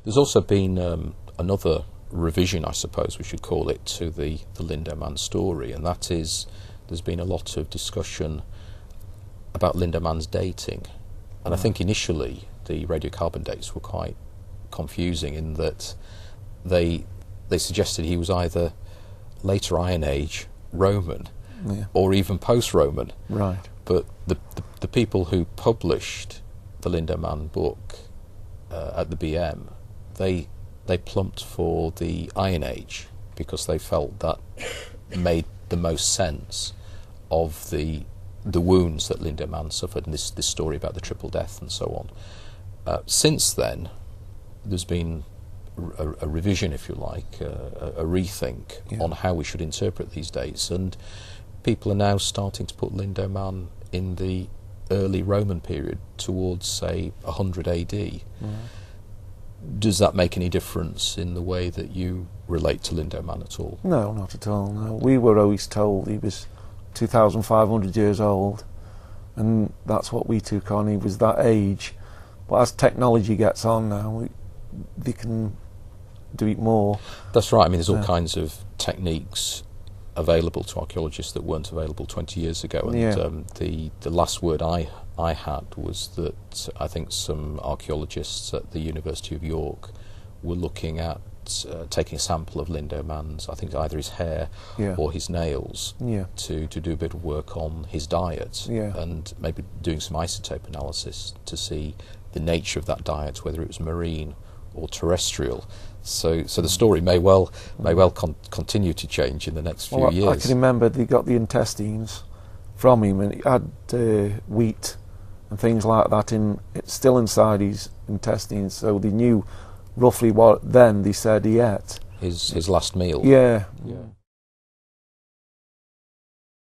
There's also been another revision, I suppose we should call it, to the Lindow Man story, and that is there's been a lot of discussion about Lindow Man's dating. And I think initially the radiocarbon dates were quite confusing in that they suggested he was either later Iron Age, Roman, or even post-Roman. Right. But the people who published the Lindow Man book at the BM, they plumped for the Iron Age because they felt that made the most sense of the wounds that Lindow Man suffered, and this story about the triple death and so on. Since then, there's been a revision, if you like, a rethink on how we should interpret these dates, and people are now starting to put Lindow Man in the early Roman period towards, say, 100 AD. Does that make any difference in the way that you relate to Lindow Man at all? No, not at all. No. We were always told he was 2,500 years old, and that's what we took on. He was that age. But as technology gets on now, they can do it more. That's right. I mean, there's all kinds of techniques available to archaeologists that weren't available 20 years ago. And the last word I had was that I think some archaeologists at the University of York were looking at taking a sample of Lindow Man's, I think either his hair or his nails, to do a bit of work on his diet, and maybe doing some isotope analysis to see the nature of that diet, whether it was marine or terrestrial. So the story may well continue to change in the next few years. I can remember they got the intestines from him, and he had wheat and things like that it's still inside his intestines, so they knew roughly what then they said he ate. His last meal. Yeah.